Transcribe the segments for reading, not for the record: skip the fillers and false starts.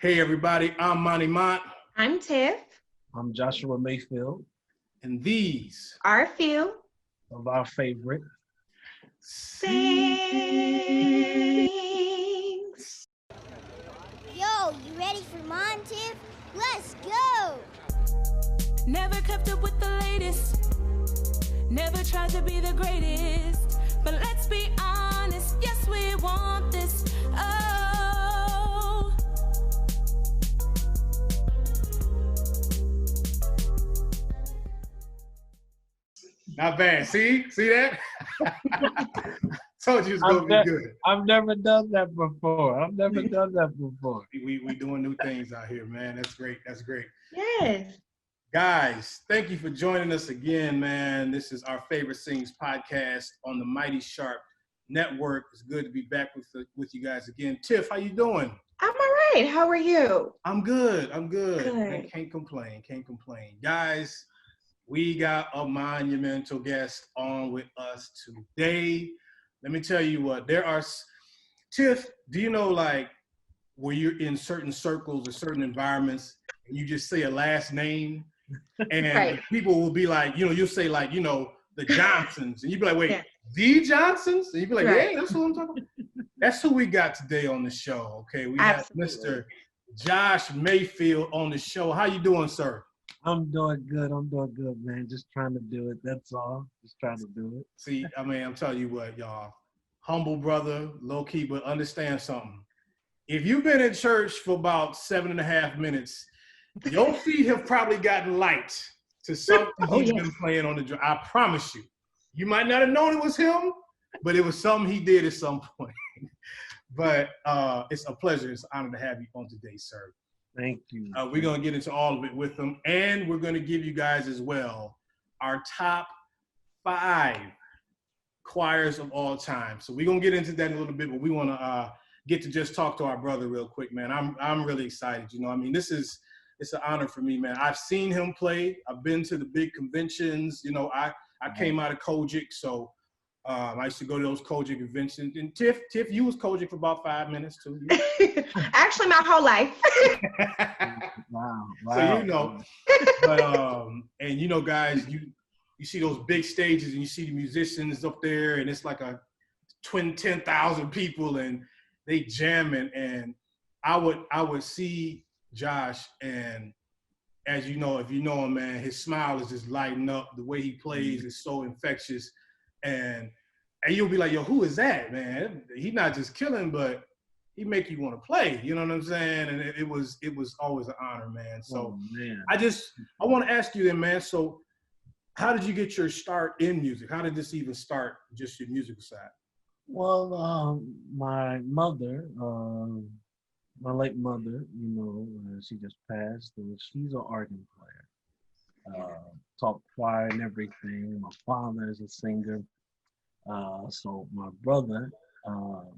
Hey everybody, I'm Monty Mont. I'm Tiff. I'm Joshua Mayfield. And these Our few of our favorite things. Yo, you ready for mine, Tiff? Let's go! Never kept up with the latest. Never tried to be the greatest. But let's be honest, yes, we want this. Oh. Not bad. See that? Told you it's gonna be good. I've never done that before. We doing new things out here, man. That's great. That's great. Yes. Guys, thank you for joining us again, man. This is our favorite Sings podcast on the Mighty Sharp Network. It's good to be back with you guys again. Tiff, how you doing? I'm all right. How are you? I'm good. Good. Man, can't complain. Guys, we got a monumental guest on with us today. Let me tell you what, Tiff, do you know, like, where you're in certain circles or certain environments and you just say a last name and Right. people will be like, you'll say like, the Johnsons, and you'd be like, wait, Yeah. the Johnsons? And you'd be like, Right. yeah, that's who I'm talking about. That's who we got today on the show, okay? We have Absolutely. Mr. Josh Mayfield on the show. How you doing, sir? I'm doing good, man. Just trying to do it. That's all. Just trying to do it. See, I mean, I'm telling you what, y'all. Humble brother, low key, but understand something. If you've been in church for about 7.5 minutes, your feet have probably gotten light to something he's been playing on the drum. I promise you. You might not have known it was him, but it was something he did at some point. But it's a pleasure. It's an honor to have you on today, sir. Thank you. We're going to get into all of it with them, and we're going to give you guys as well our top 5 choirs of all time. So we're going to get into that in a little bit, but we want to get to just talk to our brother real quick, man. I'm really excited. I mean, it's an honor for me, man. I've seen him play. I've been to the big conventions. I came out of Kojic, so I used to go to those Kojic conventions. And Tiff, you was Kojic for about 5 minutes too. Actually, my whole life. Wow. So but and guys, you see those big stages and you see the musicians up there, and it's like a 10,000 people and they jamming. And I would see Josh, and as you know, if you know him, man, his smile is just lighting up. The way he plays is so infectious, and you'll be like, yo, who is that, man? He's not just killing, but he make you want to play. You know what I'm saying? And it was always an honor, man. So man. I want to ask you then, man. So how did you get your start in music? How did this even start, just your musical side? Well, my mother, my late mother, she just passed. She's an organ player. Taught choir and everything. My father is a singer. So my brother,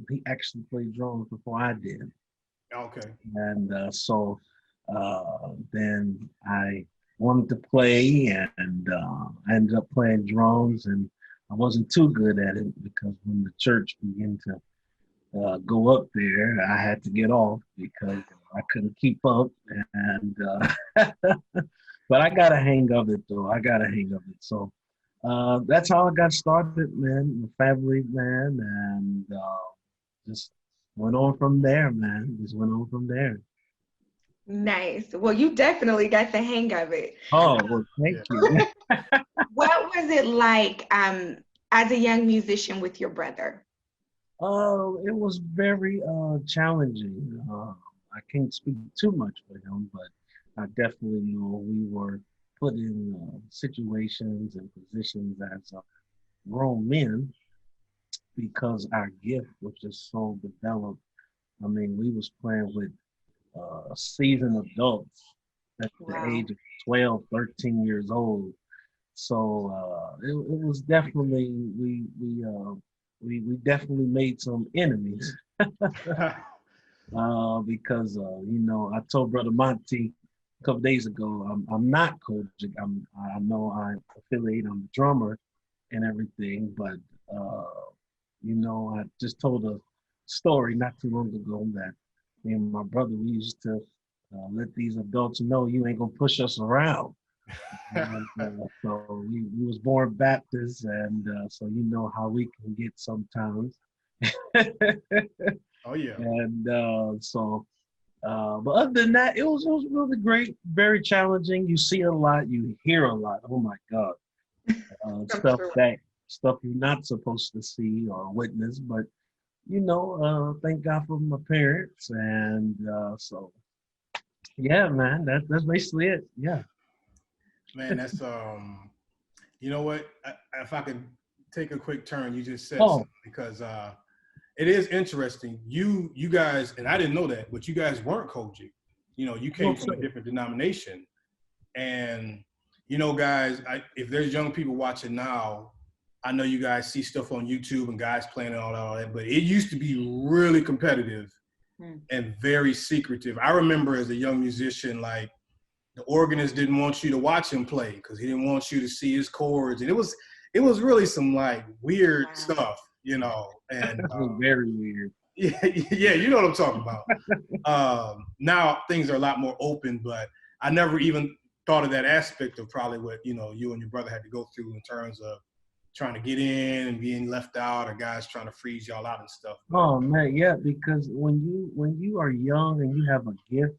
he actually played drums before I did. Okay. And so then I wanted to play, and I ended up playing drums, and I wasn't too good at it because when the church began to go up there, I had to get off because I couldn't keep up. And but I got a hang of it, though. So that's how I got started, man. My family, man, and just went on from there, man. Nice. Well, you definitely got the hang of it. Oh, well, thank you. What was it like as a young musician with your brother? It was very challenging. I can't speak too much for him, but I definitely know we were put in situations and positions as grown men because our gift was just so developed. I mean, we was playing with seasoned adults at the age of 12, 13 years old. So it was definitely, we definitely made some enemies because, I told Brother Monty a couple days ago, I'm not Kojic. I know I'm affiliated, I'm a drummer and everything, but, I just told a story not too long ago that me and my brother, we used to let these adults know you ain't gonna push us around. And, so we was born Baptist, and so you know how we can get sometimes. Oh yeah. And but other than that, it was really great, very challenging. You see a lot, you hear a lot. Oh my God, stuff you're not supposed to see or witness. But you know, thank God for my parents, and so yeah, man, that's basically it. Yeah. Man, that's you know what? If I could take a quick turn, you just said Oh. something because it is interesting. You guys, and I didn't know that, but you guys weren't Kojic. You know, you came from a different denomination, and you know, guys, if there's young people watching now, I know you guys see stuff on YouTube and guys playing and all that, but it used to be really competitive and very secretive. I remember as a young musician, like, the organist didn't want you to watch him play because he didn't want you to see his chords, and it was really some like weird stuff, you know. And It was very weird. yeah, you know what I'm talking about. Now things are a lot more open, but I never even thought of that aspect of probably what, you know, you and your brother had to go through in terms of trying to get in and being left out, or guys trying to freeze y'all out and stuff. Oh man, yeah, because when you are young and you have a gift,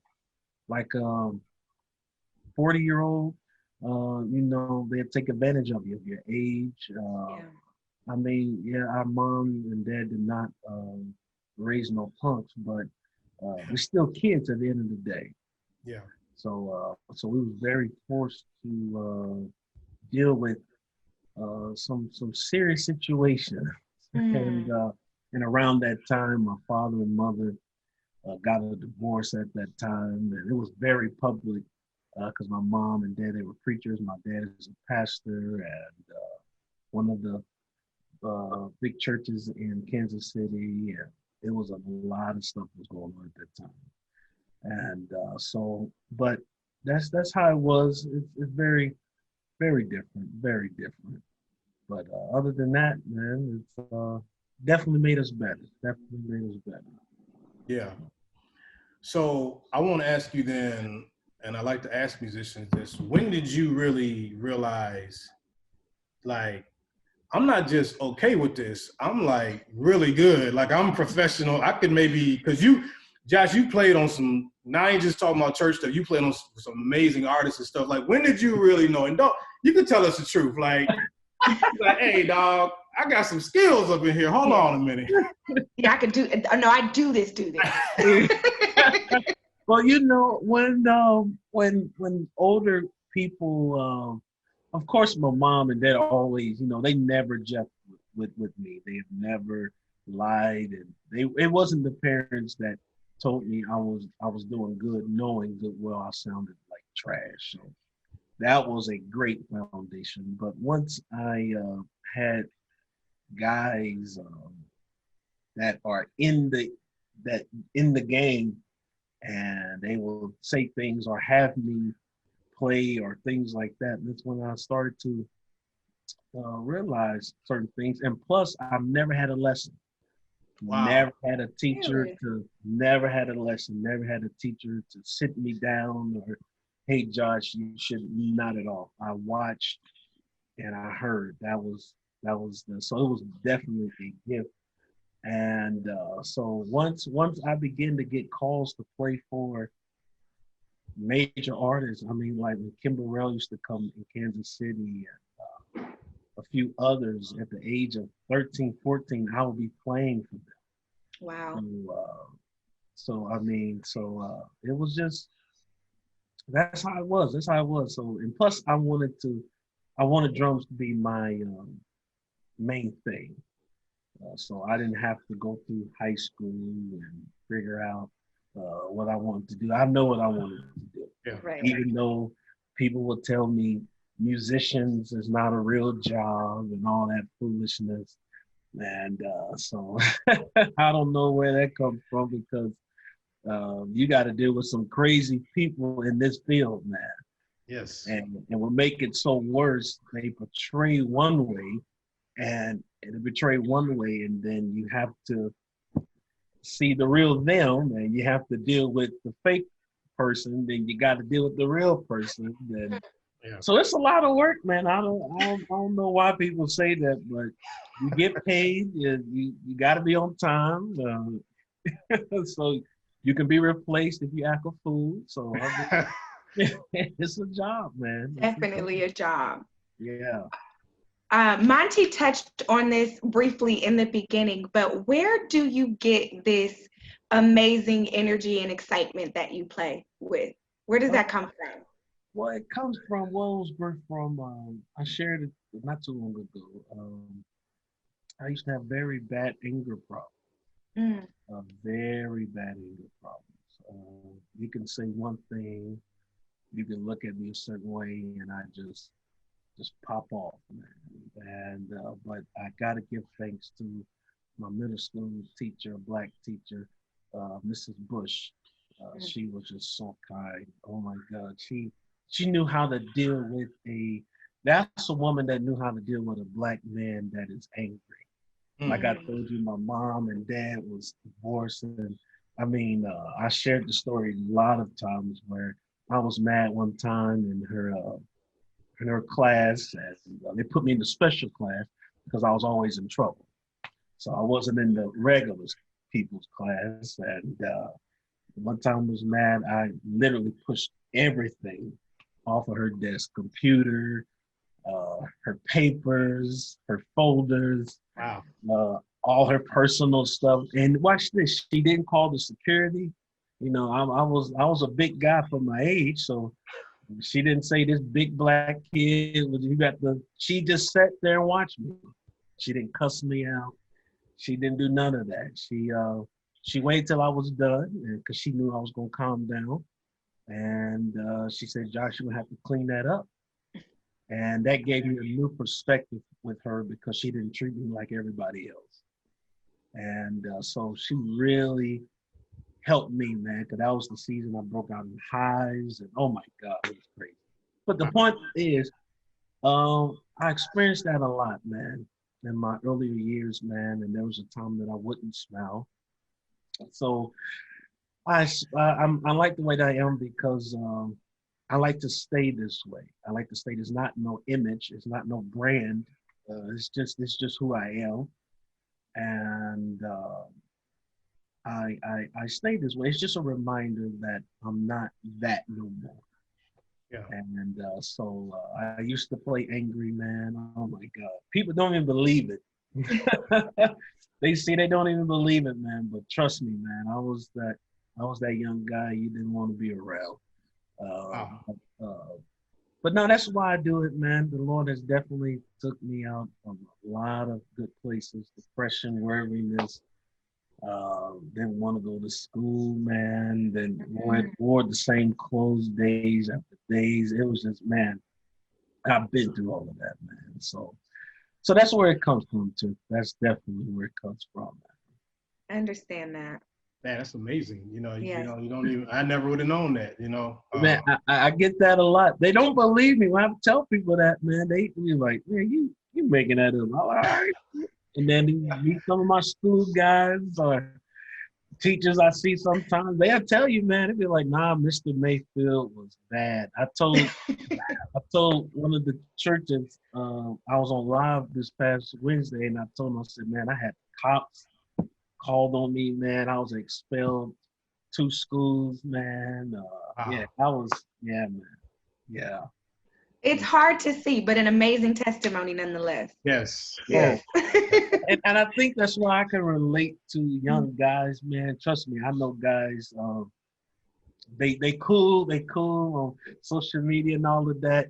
like 40-year-old, you know, they take advantage of you, of your age. I mean, yeah, our mom and dad did not raise no punks, but we're still kids at the end of the day. Yeah. So we was very forced to deal with some serious situations. And around that time, my father and mother got a divorce at that time, and it was very public because my mom and dad, they were preachers. My dad is a pastor at one of the big churches in Kansas City, and it was a lot of stuff was going on at that time. And but that's how it was. It's very, very different, very different. But other than that, man, it's definitely made us better. Definitely made us better. Yeah. So I want to ask you then, and I like to ask musicians this: when did you really realize, like, I'm not just okay with this, I'm like really good, like I'm professional, I could maybe, because Josh, you played on some, now I ain't just talking about church stuff, you played on some amazing artists and stuff. Like, when did you really know? And you can tell us the truth, like hey dog, I got some skills up in here, hold on a minute. Yeah, I could do, no, I do this. Well, you know, when older people, of course, my mom and dad always, you know, they never jest with me. They have never lied, and it wasn't the parents that told me I was doing good, knowing good well I sounded like trash. So that was a great foundation. But once I had guys that are in the game, and they will say things or have me play or things like that, that's when I started to realize certain things. And plus, I've never had a lesson. Wow. Never had a teacher Really? never had a lesson, never had a teacher to sit me down or, hey, Josh, you should, not at all. I watched and I heard. So it was definitely a gift. And so once I began to get calls to play for major artists, I mean, like when Kim Burrell used to come in Kansas City, and a few others, at the age of 13, 14, I would be playing for them. Wow. It was just, that's how it was. So, and plus I wanted drums to be my main thing. So I didn't have to go through high school and figure out what I wanted to do. I know what I wanted to do. Yeah. Right. Even though people would tell me musicians is not a real job and all that foolishness. And so I don't know where that comes from, because you got to deal with some crazy people in this field, man. Yes. And what make it so worse, they portray one way, and then you have to see the real them, and you have to deal with the fake person. Then you got to deal with the real person. Then, Yeah. so it's a lot of work, man. I don't know why people say that, but you get paid. You got to be on time, so you can be replaced if you act a fool. So it's a job, man. Definitely a job. Yeah. Monty touched on this briefly in the beginning, but where do you get this amazing energy and excitement that you play with? Where does that come from? Well, it comes from Wellsburg. I shared it not too long ago. I used to have very bad anger problems. Very bad anger problems. You can say one thing, you can look at me a certain way, and I just pop off, man. And but I gotta give thanks to my middle school teacher, a black teacher, Mrs. Bush. She was just so kind. Oh my God, she knew how to deal with that's a woman that knew how to deal with a black man that is angry. Like I told you, my mom and dad was divorced, and I mean, I shared the story a lot of times where I was mad one time in her class, and they put me in the special class because I was always in trouble. So I wasn't in the regular people's class, and one time I was mad. I literally pushed everything off of her desk, computer, her papers, her folders, all her personal stuff. And watch this, she didn't call the security. You know, I was a big guy for my age, so she didn't say this big black kid. She just sat there and watched me. She didn't cuss me out. She didn't do none of that. She waited till I was done because she knew I was gonna calm down. And she said, "Josh, you're gonna have to clean that up." And that gave me a new perspective with her because she didn't treat me like everybody else. And so she really helped me, man, because that was the season I broke out in hives, and oh my God, it was crazy. But the point is, I experienced that a lot, man, in my earlier years, man, and there was a time that I wouldn't smile. So I like the way that I am because I like to stay this way. I like to stay. There's not no image. It's not no brand. It's just who I am, and I stay this way. It's just a reminder that I'm not that no more. Yeah. And so I used to play angry man. Oh my God, people don't even believe it. They don't even believe it, man. But trust me, man, I was that young guy you didn't want to be around. But no, that's why I do it, man. The Lord has definitely took me out of a lot of good places, depression, weariness. Didn't want to go to school, man. Then wore the same clothes days after days. It was just, man, I've been through all of that, man. So that's where it comes from, too. That's definitely where it comes from, man. I understand that. Man, that's amazing. You don't even, I I never would have known that, Man, I get that a lot. They don't believe me when I tell people that, man. They be like, man, you making that up. I'm like, all right. And then you meet some of my school guys or teachers I see sometimes, they'll tell you, man, they'll be like, nah, Mr. Mayfield was bad. I told one of the churches, I was on live this past Wednesday, and I told them, I said, man, I had cops called on me, man. I was expelled 2 schools, man. Yeah, man. Yeah. It's hard to see, but an amazing testimony nonetheless. Yes. Yeah. and I think that's why I can relate to young guys, man. Trust me, I know guys, they cool on social media and all of that.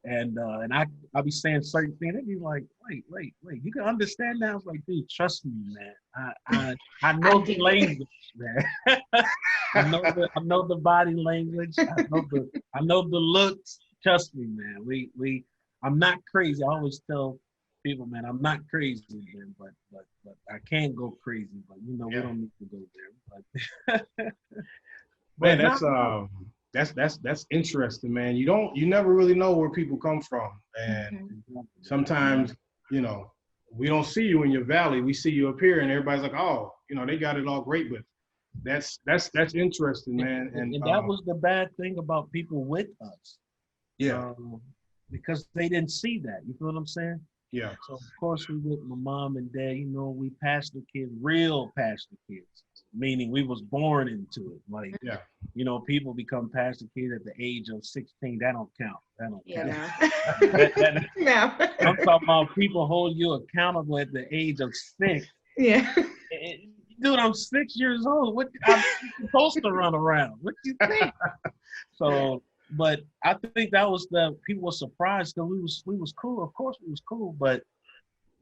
And I be saying certain things. They be like, wait, you can understand that? I was like, dude, trust me, man. I know the language, man. I know the body language. I know the looks. Trust me, man. I'm not crazy. I always tell people, man, I'm not crazy, man, but I can go crazy. But we don't need to go there. But man, that's interesting, man. You never really know where people come from, and sometimes we don't see you in your valley. We see you up here, and everybody's like, oh, you know, they got it all great. But that's interesting, man. And that was the bad thing about people with us. Yeah. Because they didn't see that. You feel what I'm saying? Yeah. So of course we with my mom and dad, you know, we pastor kids, real pastor kids, meaning we was born into it. Like, yeah, you know, people become pastor kids at the age of 16. That don't count. That don't count. No. I'm talking about people hold you accountable at the age of 6. Yeah. Dude, I'm 6 years old. What I'm supposed to run around? What do you think? So, but I think that was people were surprised because we was cool. Of course we was cool, but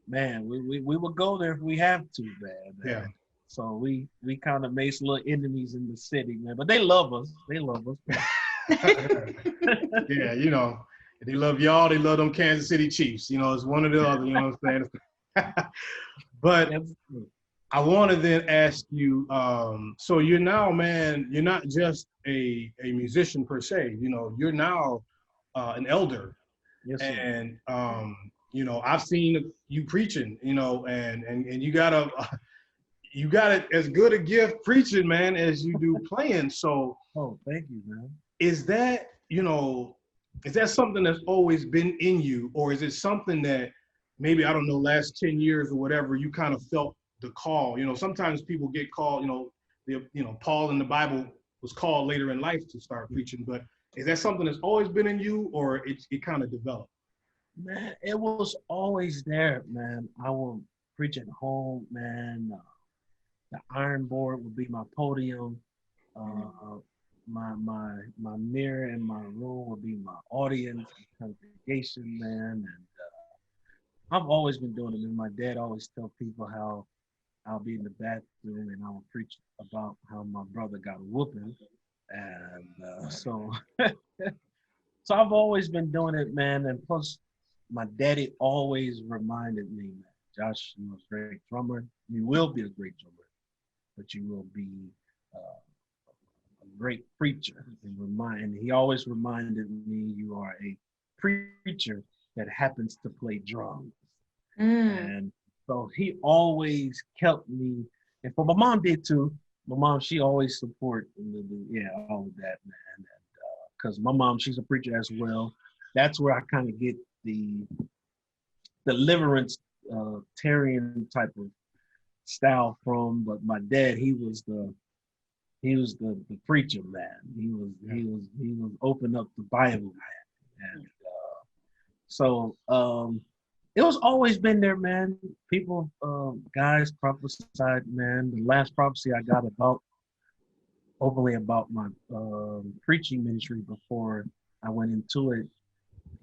man, we would go there if we have to, man. Yeah. So we kind of made some little enemies in the city, man. But they love us. They love us. Yeah, you know, they love y'all. They love them Kansas City Chiefs. You know, it's one or the other. You know what I'm saying? But I want to then ask you. So you're now, man. You're not just a musician per se. You know, you're now an elder. Yes, sir. And you know, I've seen you preaching. You know, and you got as good a gift preaching, man, as you do playing. So. Oh, thank you, man. Is that, you know, is that something that's always been in you, or is it something that maybe, I don't know, last 10 years or whatever, you kind of felt the call? You know, sometimes people get called, you know, Paul in the Bible was called later in life to start preaching, but is that something that's always been in you, or it kind of developed? Man, it was always there, man. I would preach at home, man. The iron board would be my podium. My mirror in my room would be my audience, congregation, man. And I've always been doing it. And my dad always tell people how I'll be in the bathroom and I'll preach about how my brother got a whooping. And so I've always been doing it, man. And plus, my daddy always reminded me, man, Josh, you're a great drummer. You will be a great drummer, but you will be a great preacher. And he always reminded me, you are a preacher that happens to play drums. And so he always kept me, and for my mom did too. My mom, she always support, all of that, man. And because my mom, she's a preacher as well. That's where I kind of get the deliverance Tarian type of style from. But my dad, he was the preacher, man. He was open up the Bible, man. And so it was always been there, man. People, guys prophesied, man. The last prophecy I got openly about my preaching ministry before I went into it,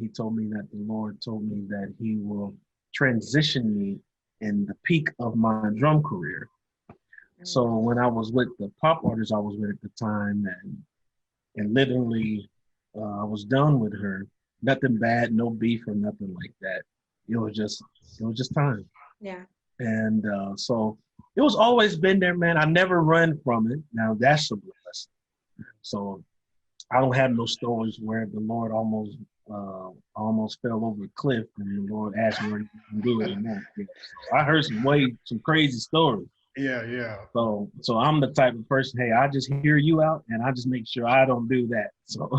he told me that the Lord told me that he will transition me in the peak of my drum career. So when I was with the pop artist I was with at the time, and literally I was done with her. Nothing bad, no beef or nothing like that. It was just time. Yeah. And so it was always been there, man. I never run from it. Now that's a blessing. So I don't have no stories where the Lord almost fell over a cliff and the Lord asked me to do it or not. Yeah. So I heard some crazy stories. Yeah. So I'm the type of person, hey, I just hear you out and I just make sure I don't do that. So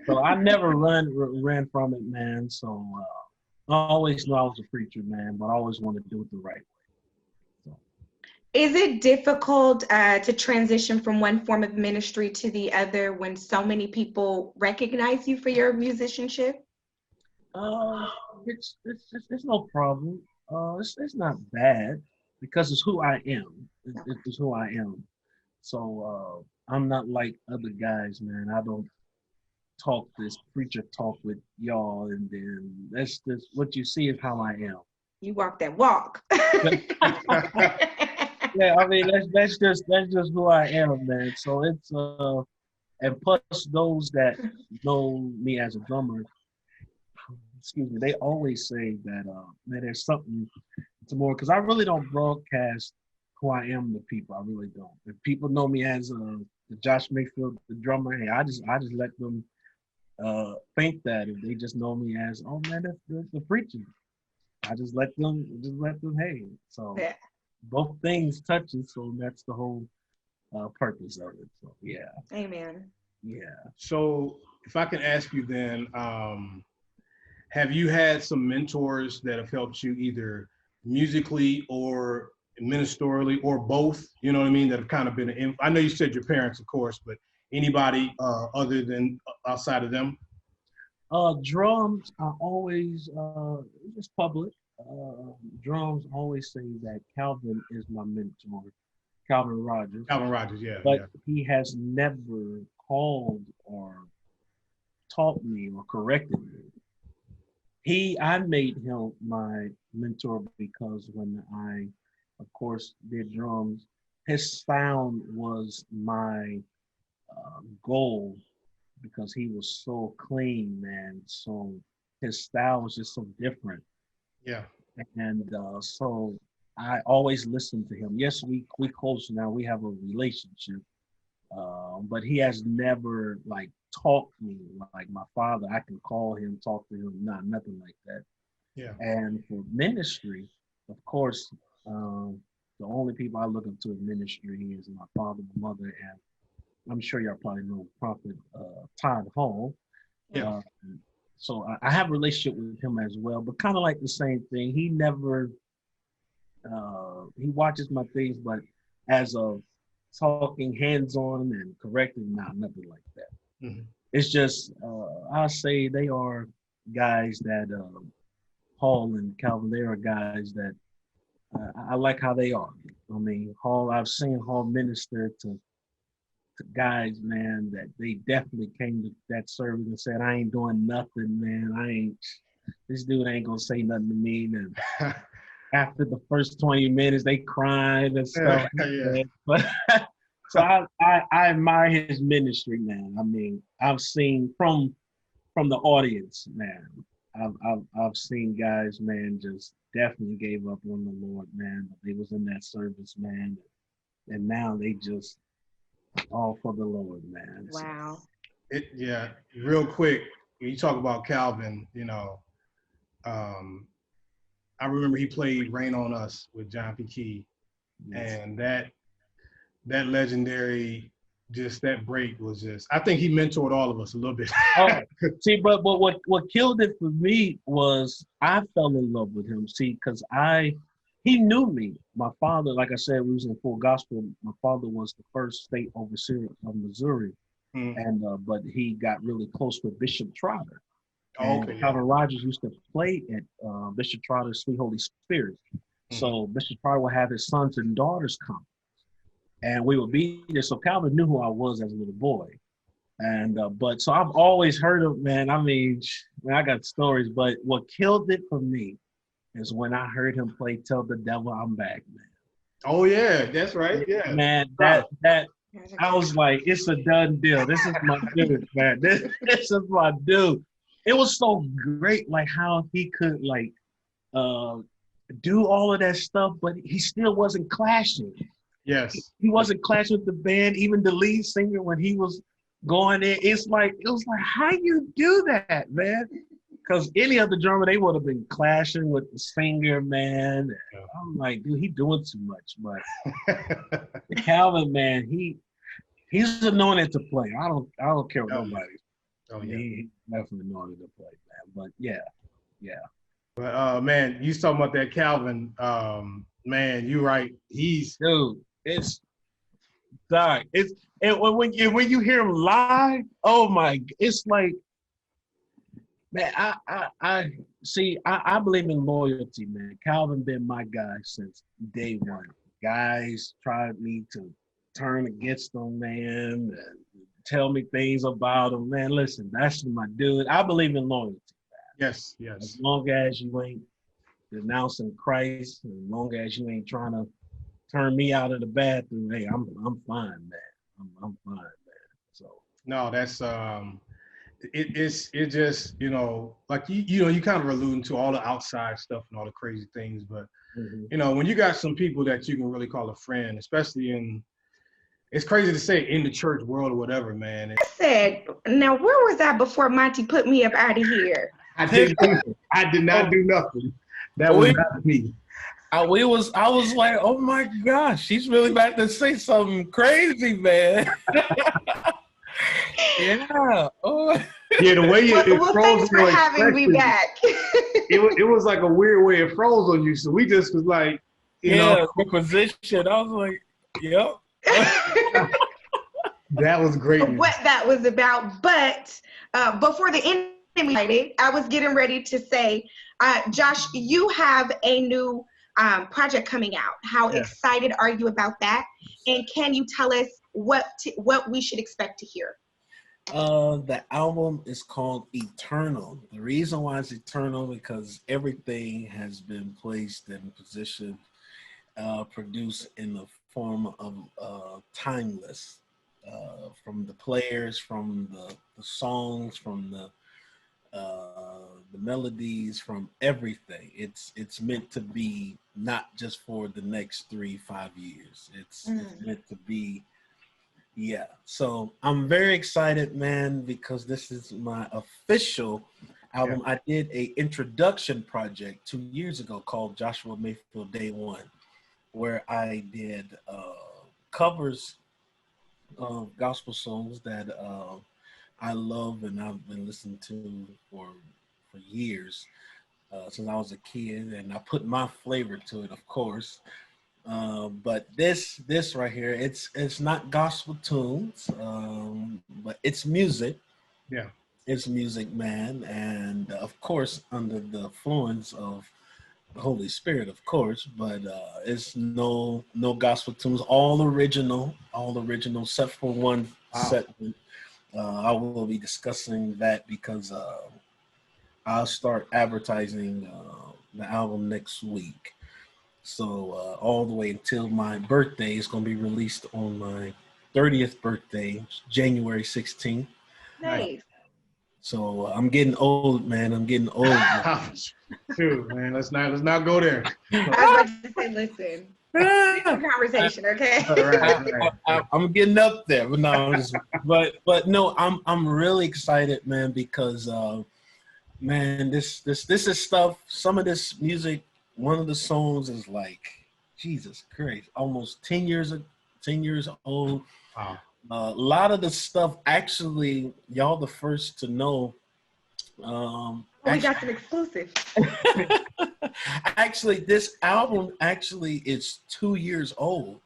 so I never ran from it, man. So I always knew I was a preacher, man, but I always wanted to do it the right way. So. Is it difficult to transition from one form of ministry to the other when so many people recognize you for your musicianship? It's no problem. It's not bad because it's who I am. It's who I am. So I'm not like other guys, man. I don't talk this preacher talk with y'all, and then that's just what you see is how I am. You walk that walk. Yeah, I mean that's just who I am, man. So it's and plus those that know me as a drummer, excuse me, they always say that man, there's something to more, because I really don't broadcast who I am to people. I really don't. If people know me as the Josh Mayfield, the drummer, hey, I just let them think that. If they just know me as, oh man, that's the preacher, I just let them, hey. So yeah. both things touches, so that's the whole purpose of it. So yeah. Amen. Yeah. So if I can ask you then, have you had some mentors that have helped you either musically or ministerially or both? You know what I mean? That have kind of been, I know you said your parents, of course, but anybody other than outside of them? Drums are always just public. Drums always say that Calvin is my mentor, Calvin Rogers. Calvin Rogers, yeah. But yeah. he has never called or taught me or corrected me. I made him my mentor because when I, of course, did drums, his sound was my goal because he was so clean, man. So his style was just so different. Yeah. And so I always listened to him. Yes, we close now. We have a relationship. But he has never like taught me like my father. I can call him, talk to him, nothing like that. Yeah. And for ministry, of course, the only people I look up to in ministry is my father, my mother, and I'm sure y'all probably know Prophet Todd Hall. Yeah. So I have a relationship with him as well, but kind of like the same thing. He never, he watches my things, but as of talking hands-on and correcting, nothing like that. Mm-hmm. It's just, I say they are guys that, Hall and Calvin, they are guys that I like how they are. I mean, Hall, I've seen Hall minister to guys, man, that they definitely came to that service and said, I ain't doing nothing, man. This dude ain't gonna say nothing to me. And after the first 20 minutes, they cried and stuff. Yeah. But so I admire his ministry, man. I mean, I've seen from the audience, man. I've seen guys, man, just definitely gave up on the Lord, man. They was in that service, man, and now they just all for the Lord, man. Wow. Yeah, real quick, when you talk about Calvin, you know, I remember he played Rain on Us with John P. Key, Yes. and that legendary, just that break was just, I think he mentored all of us a little bit. Oh, see, but what killed it for me was I fell in love with him. See, because he knew me. My father, like I said, we was in full gospel. My father was the first state overseer of Missouri, and but he got really close with Bishop Trotter. And Calvin Rogers used to play at Bishop Trotter's Sweet Holy Spirit. So Bishop Trotter would have his sons and daughters come, and we would be there. So Calvin knew who I was as a little boy. And but so I've always heard of, man. I mean, I got stories, but what killed it for me is when I heard him play "Tell the Devil I'm Back," man. Oh yeah, that's right. Yeah, man, that I was like, it's a done deal. This is my dude, man. This is my dude. It was so great, like how he could like do all of that stuff, but he still wasn't clashing. Yes, he wasn't clashing with the band. Even the lead singer, when he was going in, it was like, how you do that, man? Because any other drummer, they would have been clashing with the singer, man. Yeah. I'm like, dude, he doing too much. But Calvin, man, he's anointed to play. I don't care what nobody. Oh yeah, he's definitely anointed to play, man. But yeah. But man, you talking about that Calvin? Man, you right. Dude. It's dark. And when you hear him live, oh my! It's like, man, I see. I believe in loyalty, man. Calvin been my guy since day one. Guys tried me to turn against him, man, and tell me things about him, man. Listen, that's my dude. I believe in loyalty, man. Yes. As long as you ain't denouncing Christ, as long as you ain't trying to turn me out of the bathroom, hey, I'm fine, man. I'm fine, man. So no, that's it just, you know, like you kind of alluding to all the outside stuff and all the crazy things, but you know, when you got some people that you can really call a friend, especially it's crazy to say in the church world or whatever, man. I said, now where was I before Monty put me up out of here? I did not do nothing. That was not me. I was like, oh my gosh, she's really about to say something crazy, man. Yeah. Oh. Yeah, the way it Well, froze thanks for your having me expression, back. it was like a weird way it froze on you. So we just was like, you know, the position. I was like, yep. that was great. What that was about. But before the end, I was getting ready to say, Josh, you have a new project coming out. How excited are you about that? And can you tell us what we should expect to hear? The album is called Eternal. The reason why it's eternal because everything has been placed in position, produced in the form of timeless. From the players, from the songs, from the melodies, from everything. It's meant to be not just for the next 3-5 years. It's meant to be, yeah. So I'm very excited, man, because this is my official album. I did a introduction project 2 years ago called Joshua Mayfield Day One, where I did covers of gospel songs that I love and I've been listening to for years since I was a kid, and I put my flavor to it, of course. But this right here, it's not gospel tunes, but it's music. Yeah, it's music, man, and of course under the influence of the Holy Spirit, of course, but it's no gospel tunes, all original, except for one segment. I will be discussing that because I'll start advertising the album next week. So all the way until my birthday, it's going to be released on my 30th birthday, January 16th. Nice. So I'm getting old, man. I'm getting old. True, man. Let's not go there. I was about to say, listen. It's a conversation, okay? Right. I'm getting up there, but no, but no, I'm really excited, man, because man, this is stuff. Some of this music, one of the songs is like, Jesus Christ, almost 10 years old. Wow. A lot of the stuff, actually, y'all the first to know. We got some exclusive. Actually, this album actually is 2 years old.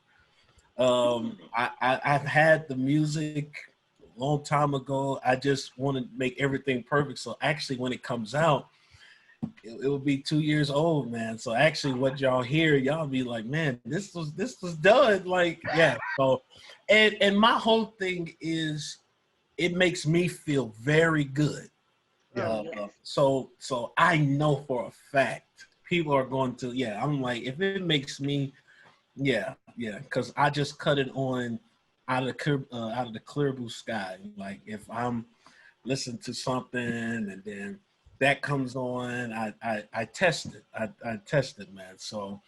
I've had the music a long time ago. I just want to make everything perfect. So actually, when it comes out, it will be 2 years old, man. So actually, what y'all hear, y'all be like, man, this was done. Like, yeah. So, and my whole thing is, it makes me feel very good. Yes. So I know for a fact people are going to, I'm like, if it makes me, because I just cut it on out of the clear blue sky. Like if I'm listening to something and then that comes on, I test it. I test it, man. So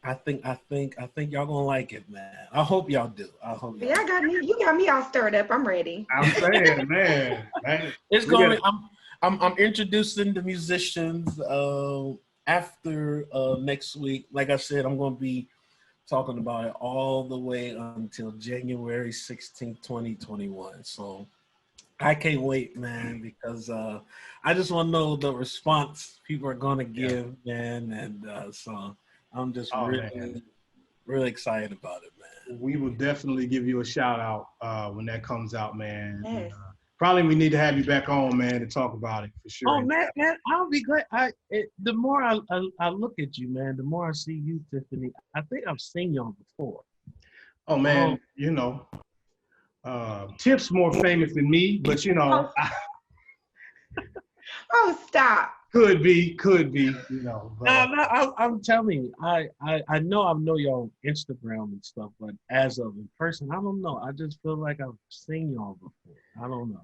I think y'all gonna like it, man. I hope y'all do. You got me all stirred up. I'm ready. I'm saying, man. It's going. I'm introducing the musicians after next week. Like I said, I'm going to be talking about it all the way until January 16th, 2021. So I can't wait, man, because I just want to know the response people are going to give, man. And so I'm just really excited about it, man. We will definitely give you a shout out when that comes out, man. Yes. Probably we need to have you back on, man, to talk about it for sure. Oh man, I'll be glad. The more I look at you, man, the more I see you, Tiffany. I think I've seen y'all before. Oh man, Tip's more famous than me, but Oh, stop. Could be, But, No, I'm telling you, I know y'all on Instagram and stuff, but as of in person, I don't know. I just feel like I've seen y'all before. I don't know.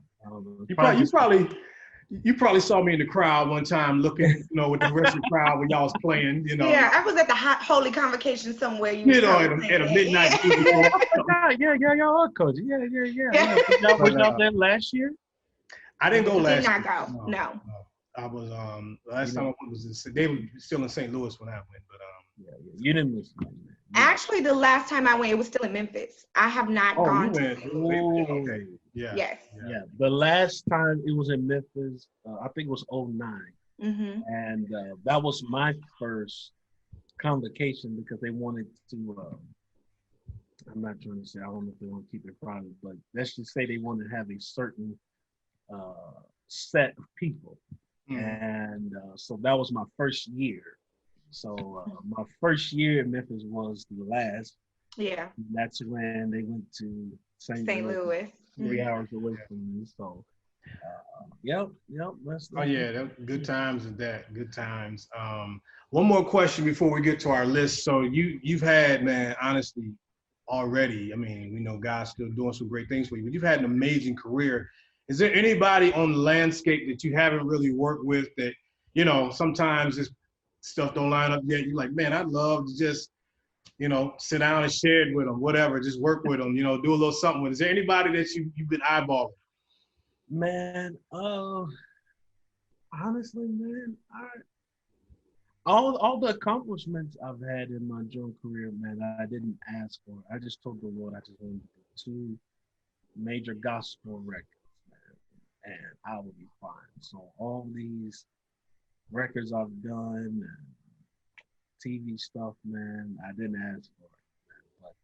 You probably saw me in the crowd one time looking, with the rest of the crowd when y'all was playing, Yeah, I was at the Holy Convocation somewhere. At a midnight. Yeah, y'all are coaching. Yeah. Was y'all there last year? I didn't go last year. Did not go. No. I was last time I went was they were still in St. Louis when I went, but You didn't miss nothing. Actually, the last time I went, it was still in Memphis. I have not gone to. Okay. Yeah. Yes. Yeah. The last time it was in Memphis, I think it was '09. Mm-hmm. And that was my first convocation because they wanted to, I'm not trying to say, I don't know if they want to keep it private, but let's just say they wanted to have a certain set of people. And so that was my first year. So my first year in Memphis was the last. Yeah. That's when they went to St. Louis. 3 hours away from me. So, yep. Oh yeah, good times is that. Good times. One more question before we get to our list. So you've had, man, honestly, already. I mean, we know God's still doing some great things for you, but you've had an amazing career. Is there anybody on the landscape that you haven't really worked with that, you know, sometimes this stuff don't line up yet? You're like, man, I'd love to just, you know, sit down and share it with them, whatever, just work with them, you know, do a little something with. Is there anybody that you've been eyeballing? Man, honestly, man, all the accomplishments I've had in my drum career, man, I didn't ask for. I just told the Lord I just wanted to do 2 major gospel records, man, and I will be fine. So all these records I've done, and TV stuff, man, I didn't ask for it, man. But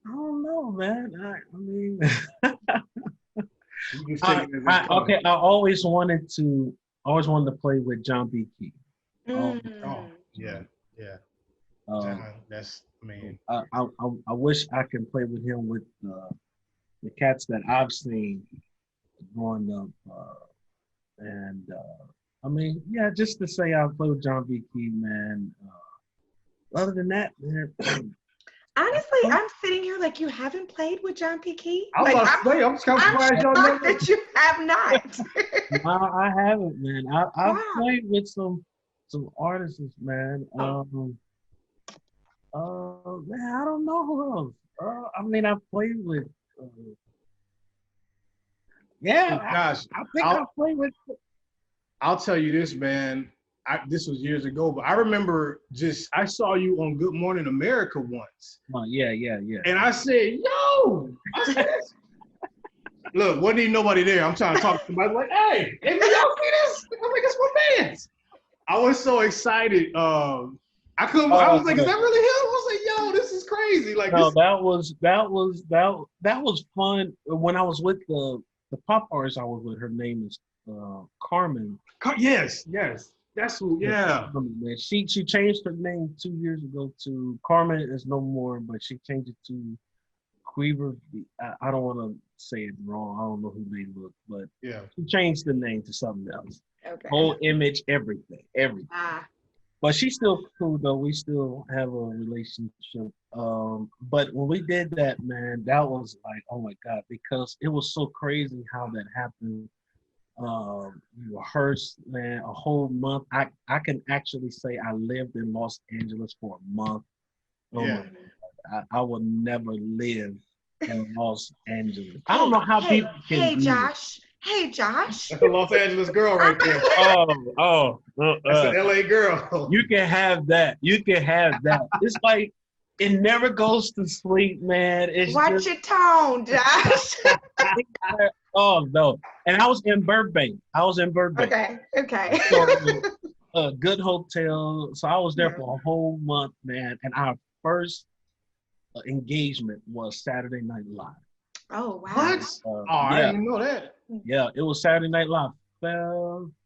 I don't know, man. I mean, I always wanted to play with John B. Key. Yeah. That's, I mean, I wish I can play with him with the cats that I've seen growing up, and I mean, yeah, just to say I play with John B. Key, man. Other than that, man. Honestly, I'm sitting here like you haven't played with John P. Key. I'm kind of surprised y'all know that you have not. No, I haven't, man. I've played with some artists, man. Man, I don't know who else. I mean, I've played with. Gosh, I think I've played with. I'll tell you this, man. This was years ago, but I remember I saw you on Good Morning America once. Yeah. And I said, yo, look, wasn't even nobody there. I'm trying to talk to somebody like, hey, y'all see this? I'm like, it's my man's. I was so excited. I was like, is that really him? I was like, yo, this is crazy. Like, no, that was fun. When I was with the pop artist I was with, her name is Carmen. Yes. That's who, yeah. Man. She changed her name 2 years ago to Carmen is no more, but she changed it to Queever. I don't want to say it wrong. I don't know who they look, but yeah, she changed the name to something else. Okay. Whole image, everything. But she's still cool though. We still have a relationship. But when we did that, man, that was like, oh my God, because it was so crazy how that happened. We rehearsed, man, a whole month. I can actually say I lived in Los Angeles for a month. Yeah. I would never live in Los Angeles. I don't know how people can. Hey, Josh. That's a Los Angeles girl right there. That's an LA girl. You can have that. It's like it never goes to sleep, man. Watch your tone, Josh. Oh no! And I was in Burbank. Okay. So, a good hotel. So I was there for a whole month, man. And our first engagement was Saturday Night Live. Oh wow! What? I didn't know that. Yeah, it was Saturday Night Live.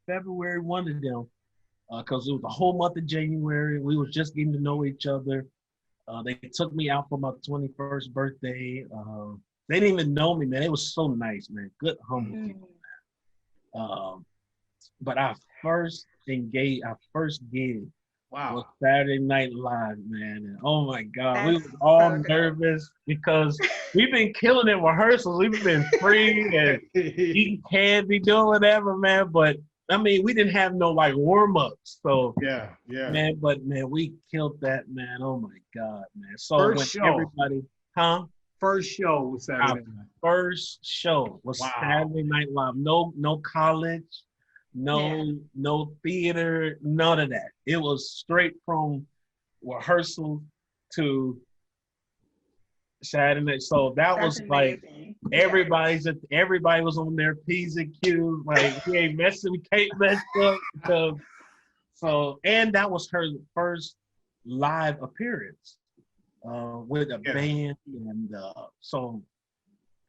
February one of them, because it was the whole month of January. We was just getting to know each other. They took me out for my 21st birthday. They didn't even know me, man. It was so nice, man. Good, humble people, man. But our first gig was Saturday Night Live, man. And oh my God, we were all nervous because we've been killing it rehearsals. We've been free and eating candy, doing whatever, man. But I mean, we didn't have no like warm-ups. So yeah. Man, but man, we killed that, man. Oh my God, man. So everybody, First show was Saturday Night. First show was Saturday Night Live. No college, no theater, none of that. It was straight from rehearsal to Saturday. So that was like everybody was on their P's and Q's. Like we ain't messing, we can't mess up. So and that was her first live appearance with a band, and so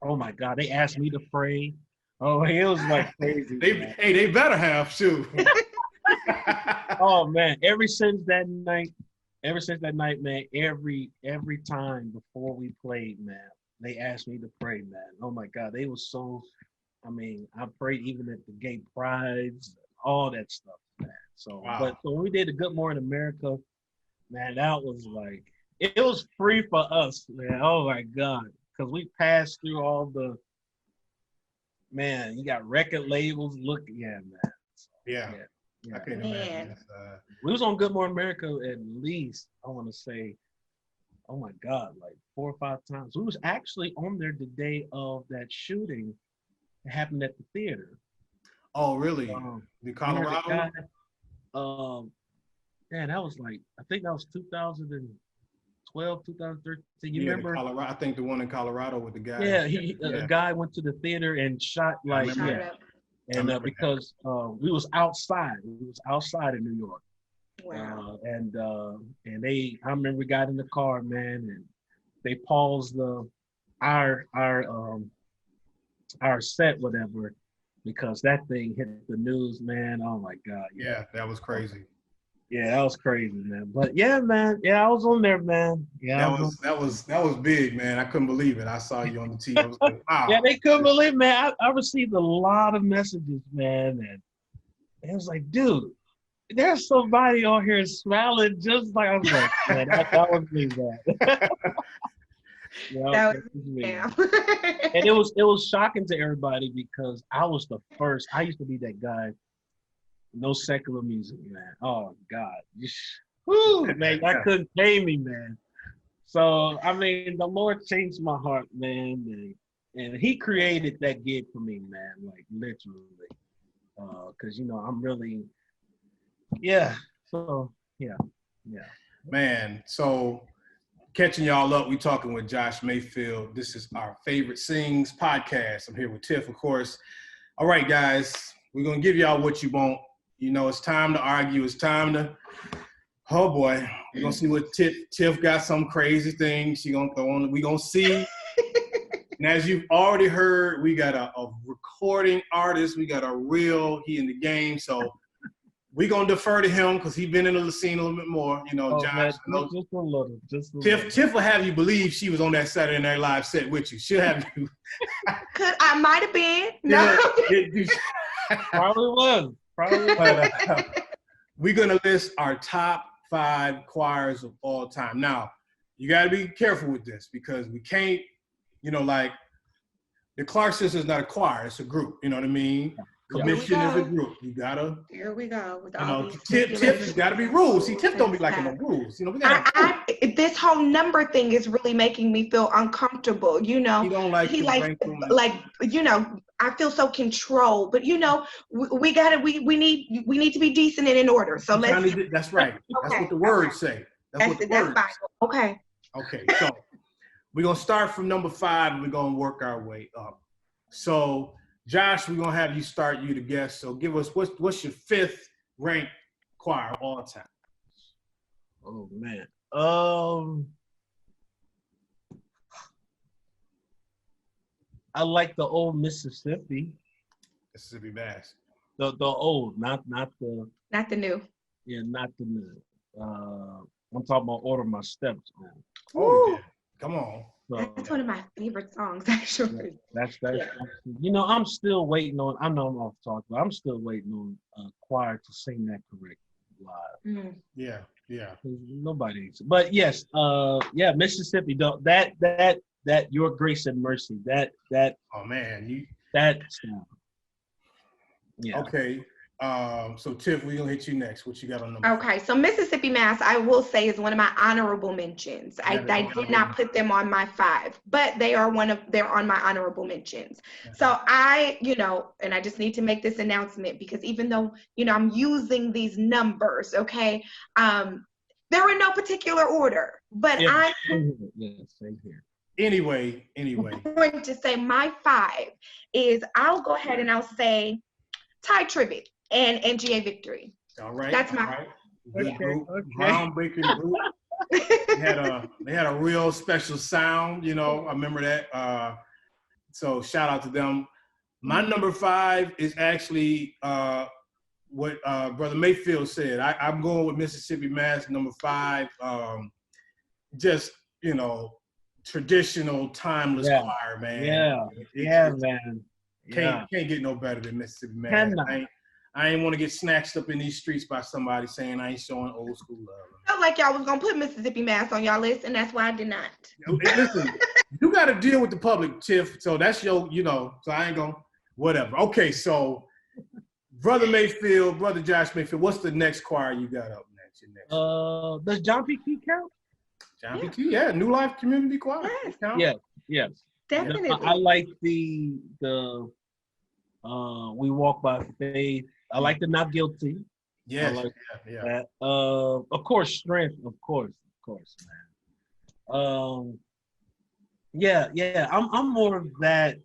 oh my God, they asked me to pray. Oh, it was like crazy. They better have too. Oh man, ever since that night, man, every time before we played, man, they asked me to pray, man. Oh my God, they was so. I mean, I prayed even at the gay prides, all that stuff, man. So, but when we did the Good Morning America, man, that was like it was free for us, man. Oh my God, because we passed through all the. Man, you got record labels. Man. So, yeah. I can't imagine. We was on Good Morning America at least, I want to say, oh my God, like 4 or 5 times. We was actually on there the day of that shooting that happened at the theater. Oh, really? The Colorado? Yeah, that was like, I think that was 2012, 2013. You remember? Colorado, I think the one in Colorado with the guy. Yeah, a guy went to the theater and shot like, and because we was outside. We was outside in New York. Wow. And I remember we got in the car, man, and they paused our set, whatever, because that thing hit the news, man. Oh my God. Yeah, that was crazy. Yeah, that was crazy, man. But yeah, man. Yeah, I was on there, man. Yeah, that was big, man. I couldn't believe it. I saw you on the TV. I was like, wow. Yeah, they couldn't believe it, man. I received a lot of messages, man, and it was like, dude, there's somebody on here smiling just like I was like, man, that was me, man. That was me. And it was shocking to everybody because I was the first. I used to be that guy. No secular music, man. Oh God, man, that couldn't pay me, man. So I mean, the Lord changed my heart, man, and He created that gig for me, man. Like literally, because I'm really, So yeah. Man, so catching y'all up, we talking with Josh Mayfield. This is our favorite Sings podcast. I'm here with Tiff, of course. All right, guys, we're gonna give y'all what you want. It's time to argue. It's time to, oh boy, we're going to see what Tiff got some crazy things she going to throw on. We're going to see. And as you've already heard, we got a recording artist. We got he in the game. So we're going to defer to him because he's been in the scene a little bit more. Josh. Man, just a little. Tiff will have you believe she was on that Saturday Night Live set with you. She'll have you. I might have been. No. Probably was. We're going to list our top 5 choirs of all time. Now, you got to be careful with this because we can't, like the Clark Sisters is not a choir, it's a group. You know what I mean? Commission is a group. You got to. Here we go. With Tiff's got to be rules. See, Tiff don't be liking no rules. We got this whole number thing is really making me feel uncomfortable. He don't like I feel so controlled, but we need to be decent and in order. So that's right. Okay. That's what the words say. That's what the words say. Okay. Okay. So we're gonna start from number 5 and we're gonna work our way up. So Josh, we're gonna have you start. You the guest. So give us what's your 5th ranked choir of all time? Oh man. I like the old Mississippi Bass. The old, not the new. Yeah, not the new. I'm talking about Order My Steps. Oh, yeah. Come on. So, that's one of my favorite songs, actually. That's I'm still waiting on. I know I'm off talk, but I'm still waiting on a choir to sing that correct live. Mm. Yeah. Nobody. But yes, Mississippi. That Your Grace and Mercy. That. Oh man, that sound. Yeah. Okay. So Tiff, we're gonna hit you next. What you got on number? Okay, so Mississippi Mass, I will say, is one of my honorable mentions. I did not put them on my 5, but they're on my honorable mentions. So I, and I just need to make this announcement because even though, I'm using these numbers, okay, they're in no particular order, but yeah, same here. Anyway. I'm going to say my 5 is, I'll go ahead and I'll say Ty Tribbett and GA Victory. All right. That's my good group. Groundbreaking group. They had a real special sound, I remember that. So shout out to them. My number 5 is actually what Brother Mayfield said. I'm going with Mississippi Mass, number 5. Just, traditional, timeless choir, man. Man. Can't get no better than Mississippi Mass. I ain't want to get snatched up in these streets by somebody saying I ain't showing old school love. Felt like y'all was gonna put Mississippi Mass on y'all list, and that's why I did not. Listen, you got to deal with the public, Tiff. So that's your, So I ain't gonna whatever. Okay, so Brother Mayfield, Brother Josh Mayfield, what's the next choir you got up next? Does John P. Key count? John P. Key, New Life Community Choir. Yes. Definitely. I like the We Walk by Faith. I like the Not Guilty. Yes. That. Of course, Strength. Of course, man. I'm more of that.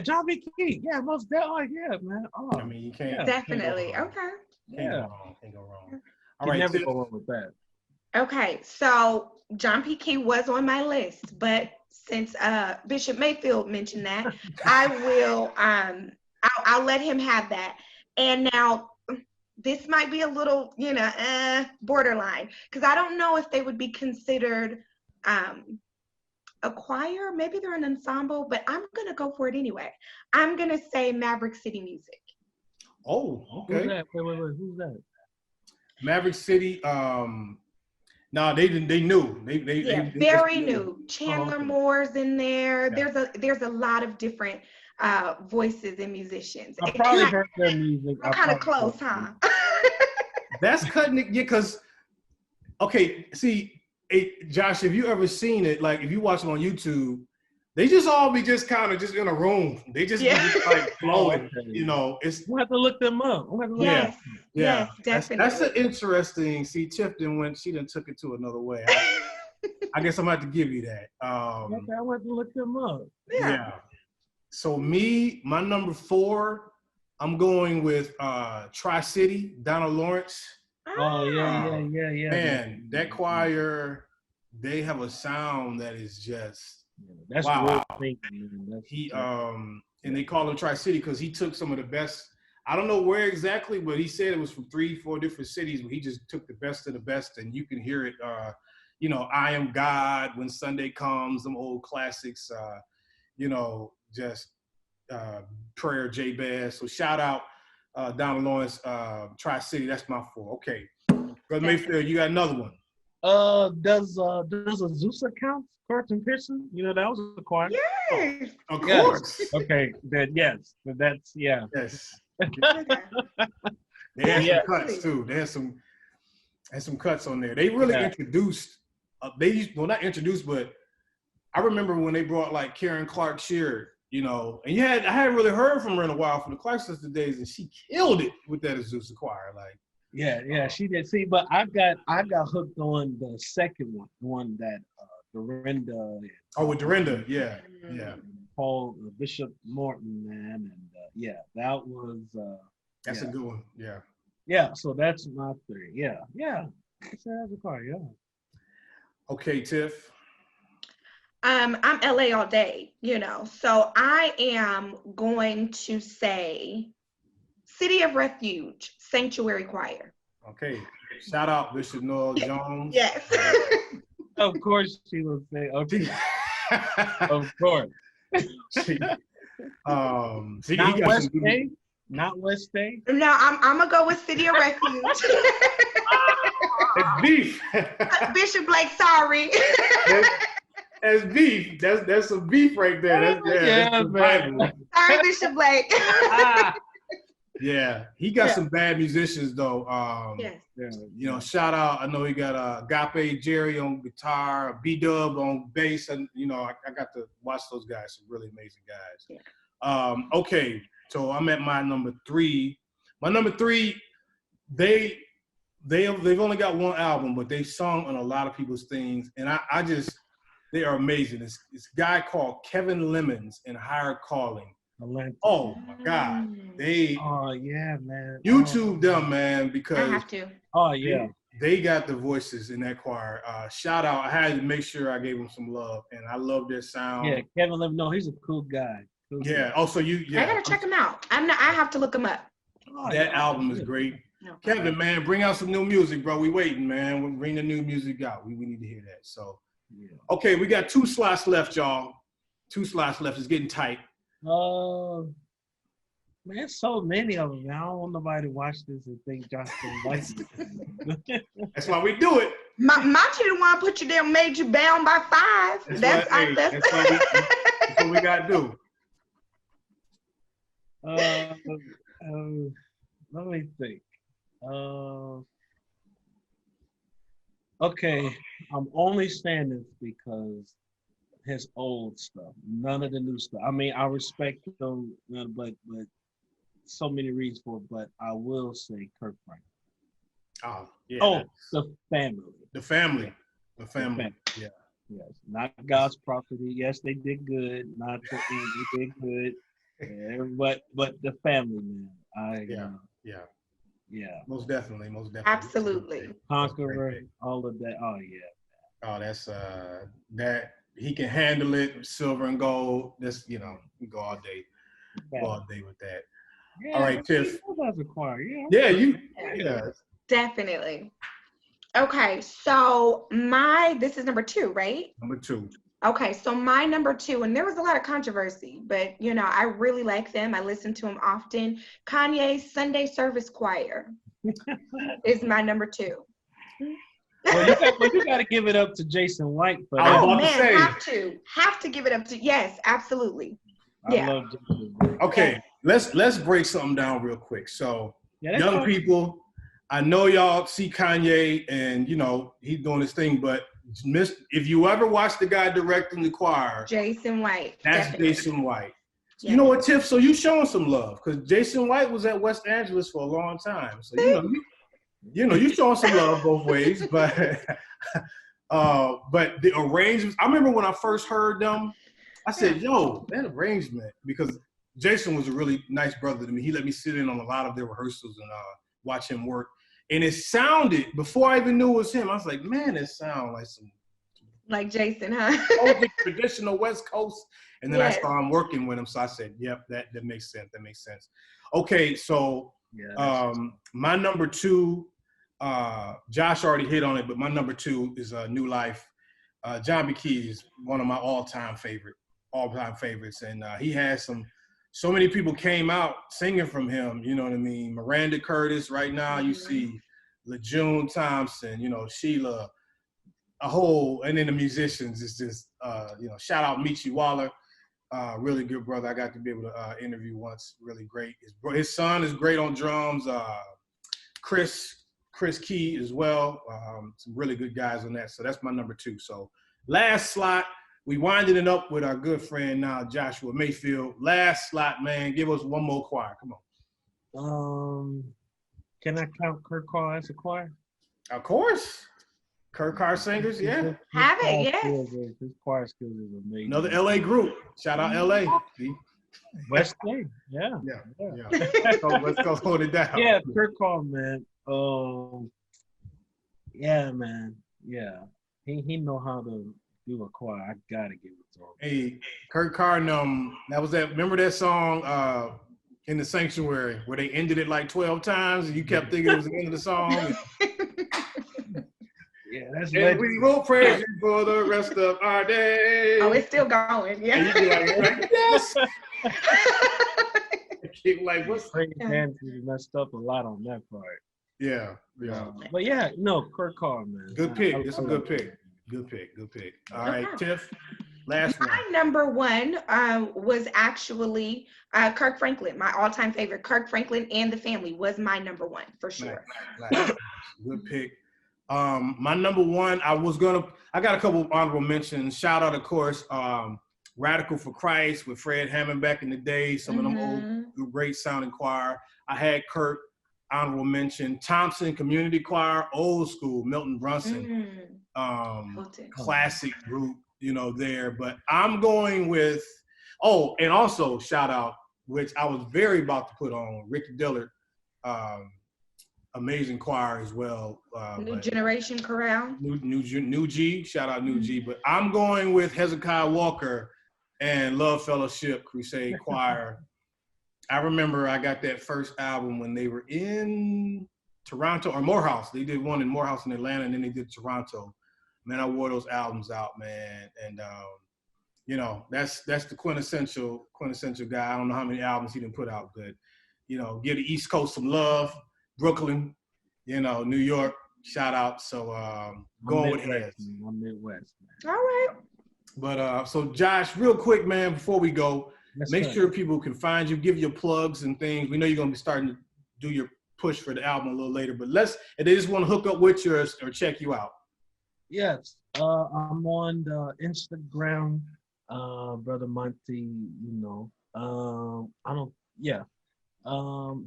John B. Key. Yeah, most definitely. Yeah, man. I mean, you can't. Definitely. Can't go wrong. All right, never go wrong with that. Okay, so John P. Key was on my list, but since Bishop Mayfield mentioned that, I will I'll let him have that. And now this might be a little, borderline, because I don't know if they would be considered a choir. Maybe they're an ensemble, but I'm gonna go for it anyway. I'm gonna say Maverick City Music. Oh, okay. Who's that? Wait, who's that? Maverick City. No, they knew. They very new. Chandler Moore's in there. Yeah. There's a lot of different voices and musicians. I probably heard their music. I'm kind of close, huh? That's cutting it, because, okay, see, Josh, have you ever seen it? Like, if you watch it on YouTube, they just all be just kind of just in a room. They just be just like flowing, It's. We'll have to look them up. Yes, definitely. That's an interesting. See, Tiff she done took it to another way. I guess I'm gonna have to give you that. Okay, I want to look them up. Yeah. So my number 4, I'm going with Tri-City, Donald Lawrence. Oh yeah. Man, that choir, they have a sound that is just. That's wow. Thinking, he and they call him Tri-City because he took some of the best. I don't know where exactly, but he said it was from 3-4 different cities. But he just took the best of the best, and you can hear it. I Am God, When Sunday Comes, some old classics. Just Prayer, Jabez. So shout out Donald Lawrence, Tri-City. That's my 4. Okay, Brother Mayfield, you got another one. Does Azusa count? Carlton Pearson, that was a choir. Yes. Of course. Okay, then yes. That's Yes. They had some cuts too. They had some cuts on there. They really introduced. Not introduced, but I remember when they brought like Karen Clark Sheard, and I hadn't really heard from her in a while from the Clark Sister days, and she killed it with that Azusa choir. Like. Yeah, she did. See, but I got hooked on the second one that. Dorinda. Oh, with Dorinda, yeah. Paul Bishop Morton, man, and that was. That's a good one. Yeah. Yeah, so that's my 3. Yeah. That's a car. Yeah. Okay, Tiff. I'm LA all day, so I am going to say City of Refuge Sanctuary Choir. Okay. Shout out Bishop Noel Jones. Yes. Of course she will say, okay. Of course. Not West State? No, I'm going to go with City of Refuge. It's beef. Bishop Blake, sorry. That's beef. That's some beef right there. That's survival. Sorry, Bishop Blake. Yeah, he got some bad musicians though. Yes. You know, shout out. I know he got Agape Jerry on guitar, B-Dub on bass, and you know, I got to watch those guys. Some really amazing guys. Yeah. Okay, so I'm at my number 3. My number 3, they've only got one album, but they sung on a lot of people's things, and I just they are amazing. It's a guy called Kevin Lemons and Higher Calling. Oh my God! Oh yeah, man. YouTube them, man, because I have to. Oh yeah. They got the voices in that choir. Shout out! I had to make sure I gave them some love, and I love their sound. Yeah, Kevin Lim. No, he's a cool guy. Cool yeah. Guy. Oh, so you? Yeah. I gotta check him out. I have to look him up. Oh, that album is great. No. Kevin, man, bring out some new music, bro. We waiting, man. We bring the new music out. We need to hear that. So, okay, we got 2 slots left, y'all. 2 slots left. It's getting tight. Man, so many of them. Man. I don't want nobody to watch this and think Johnson likes it. That's why we do it. My the one put you there, made you bound by 5. That's what we gotta do. Let me think. Okay, I'm only saying this because his old stuff, none of the new stuff. I mean, I respect them, but so many reasons for it, but I will say Kirk Franklin. Oh, yeah. Oh, the family. The family. Yeah. Yes, not God's property. Yes, they did good. Not the end, they did good. Yeah, but the family, man. Yeah. Most definitely. Absolutely. Conqueror, all of that. Oh yeah. Oh, that's that he can handle it. Silver and gold. That's we go all day. Go all day with that. Yeah, all right, Tiff. That's a choir. Yeah. Definitely. Okay, so this is number 2, right? Number 2. Okay, so my number 2, and there was a lot of controversy, but I really like them. I listen to them often. Kanye's Sunday Service Choir is my number 2. Well, you got to give it up to Jason White for that. Oh man, have to give it up to absolutely. Yeah. I love Jason White. Okay, let's break something down real quick. So, young people, I know y'all see Kanye and he's doing his thing, but if you ever watch the guy directing the choir, Jason White. That's definitely. Jason White. Yeah. You know what, Tiff? So you showing some love because Jason White was at West Angeles for a long time. So you showing some love both ways, but the arrangements. I remember when I first heard them, I said, "Yo, that arrangement," because Jason was a really nice brother to me. He let me sit in on a lot of their rehearsals and watch him work. And it sounded, before I even knew it was him, I was like, man, it sounds like Jason, huh? Traditional West Coast. And then I saw him working with him. So I said, yep, that makes sense. That makes sense. Okay, so my number 2, Josh already hit on it, but my number 2 is New Life. John B. Key is one of my all-time favorites. And he has so many people came out singing from him, you know what I mean? Miranda Curtis right now, you see LaJune Thompson, Sheila, and then the musicians is just, shout out Michi Waller, really good brother. I got to be able to interview once, really great. His son is great on drums. Chris Key as well. Some really good guys on that. So that's my number 2. So last slot. We winding it up with our good friend now, Joshua Mayfield. Last slot, man. Give us one more choir. Come on. Can I count Kirk Carr as a choir? Of course. Kirk Carr singers, yeah. Have it, yes. His choir skills is amazing. Another LA group. Shout out LA. West End, yeah. Let's go hold it down. Yeah, Kirk Carr, man. Yeah, man. Yeah. He know how to do a choir. I gotta give it to him. Hey, Kirk Carr, that was that. Remember that song in the Sanctuary where they ended it like 12 times and you kept thinking it was the end of the song? Yeah, that's and we will praise you for the rest of our day. Oh, it's still going. Yeah. And you be like, yes. Like, what's Nancy messed up a lot on that part. Yeah. But yeah, no, Kirk Carr, man. Good pick. It's a good pick. Good pick. All right, Tiff, last one. My number one was actually Kirk Franklin. My all-time favorite, Kirk Franklin and the Family, was my number one for sure. Nice. Good pick. My number one, I got a couple of honorable mentions. Shout out, of course, Radical for Christ with Fred Hammond back in the day. Some of them old, great sounding choir. I had Kirk, honorable mention. Thompson Community Choir, old school, Milton Brunson. Classic group, there. But I'm going with, and also shout out, which I was very about to put on, Ricky Dillard, amazing choir as well. New Generation Chorale. New G, shout out New G. But I'm going with Hezekiah Walker and Love Fellowship Crusade Choir. I remember I got that first album when they were in Toronto or Morehouse. They did one in Morehouse in Atlanta, and then they did Toronto. Man, I wore those albums out, man. And, that's the quintessential guy. I don't know how many albums he didn't put out, but, give the East Coast some love. Brooklyn, New York, shout out. So going with Hez. I'm Midwest, man. All right. But so Josh, real quick, man, before we go, make sure people can find you, give your plugs and things. We know you're going to be starting to do your push for the album a little later, but if they just want to hook up with you or check you out. Yes, I'm on the Instagram, Brother Monty,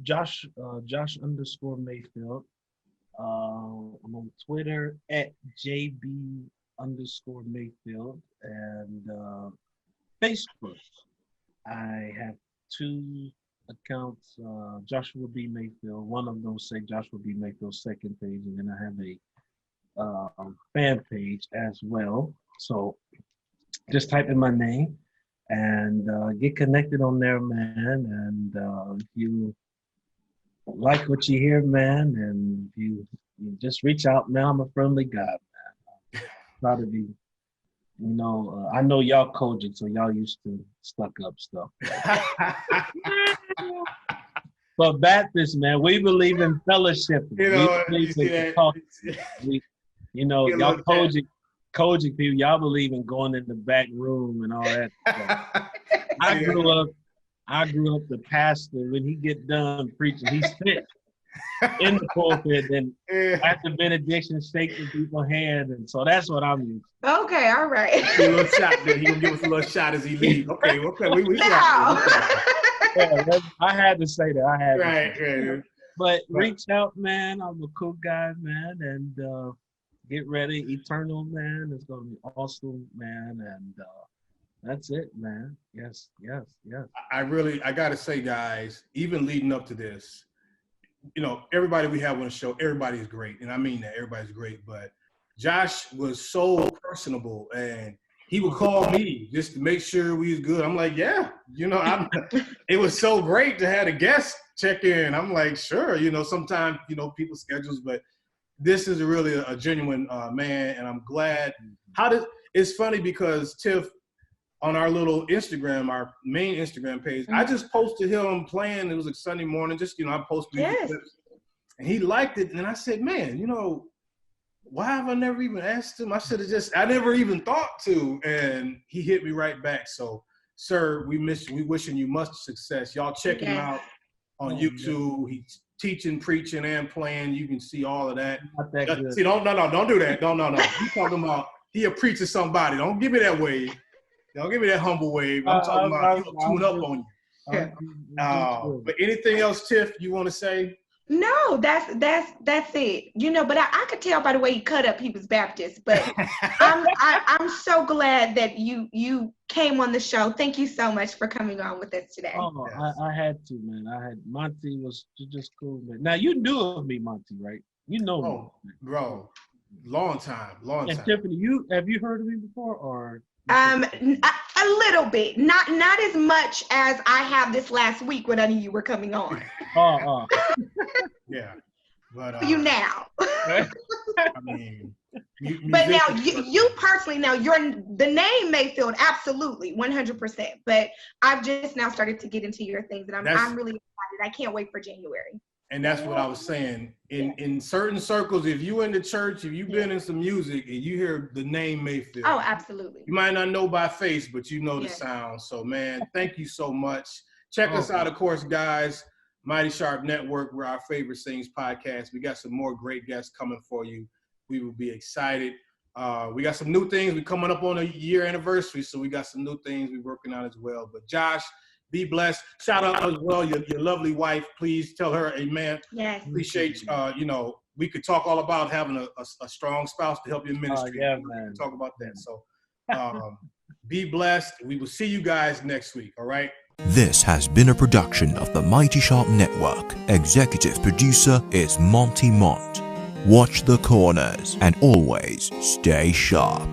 Josh _Mayfield. I'm on Twitter at JB_Mayfield, and Facebook. I have 2 accounts, Joshua B. Mayfield. One of them say Joshua B. Mayfield's second page, and then I have a fan page as well. So just type in my name and get connected on there, man. And if you like what you hear, man, and you just reach out, man. I'm a friendly guy, man. Try to be, I know y'all Kojic, so y'all used to stuck up stuff. But Baptist, man, we believe in fellowship. Y'all Kojic people, y'all believe in going in the back room and all that stuff. I grew up the pastor, when he get done preaching, he sit in the pulpit and after benediction, shake the people's hand, and so that's what I'm used to. Okay, all right. A little shot there. He gonna give us a little shot as he leaves. Okay, we got it. I had to say that. Right. But reach out, man. I'm a cool guy, man, and get ready. Eternal, man. It's gonna be awesome, man, and that's it, man. Yes. I gotta say, guys, even leading up to this, everybody we have on the show, everybody is great. And I mean that, everybody's great. But Josh was so personable, and he would call me just to make sure we was good. I'm like, yeah, it was so great to have a guest check in. I'm like, sure, sometimes, people's schedules, but this is really a genuine man, and I'm glad. It's funny because Tiff, on our little Instagram, our main Instagram page, I just posted him playing. It was a Sunday morning, just, I posted clips, and he liked it. And I said, man, why have I never even asked him? I never even thought to. And he hit me right back. So, sir, we miss you. We wishing you much success. Y'all check him out on YouTube. He's teaching, preaching, and playing. You can see all of that. Not that good. See, don't do that. No. He's talking about he a preacher somebody. Don't give me that wave. Don't give me that humble wave. I'm talking about he'll tune up on you. But anything else, Tiff, you want to say? No, that's it. But I could tell by the way he cut up he was Baptist. But I'm so glad that you came on the show. Thank you so much for coming on with us today. Oh, yes. I had to, man. Monty was just cool, man. Now you knew of me, Monty, right? You know me, bro. Long time. And Tiffany, have you heard of me before, or? A little bit, not as much as I have this last week when I knew you were coming on. Yeah, but you now. I mean, but now you personally, the name Mayfield, absolutely, 100%. But I've just now started to get into your things, and I'm really excited. I can't wait for January. And that's what I was saying. In certain circles, if you in the church, if you've been in some music and you hear the name Mayfield. Oh, absolutely. You might not know by face, but you know the sound. So, man, thank you so much. Check us out, of course, guys. Mighty Sharp Network, we're our favorite things podcast. We got some more great guests coming for you. We will be excited. We got some new things. We're coming up on a year anniversary, so we got some new things we're working on as well. But Josh, be blessed. Shout out as well your lovely wife. Please tell her, amen. Yes. Appreciate we could talk all about having a strong spouse to help you in ministry. Yeah, we man. can talk about that. So be blessed. We will see you guys next week. All right. This has been a production of the Mighty Sharp Network. Executive producer is Monty Mont. Watch the corners and always stay sharp.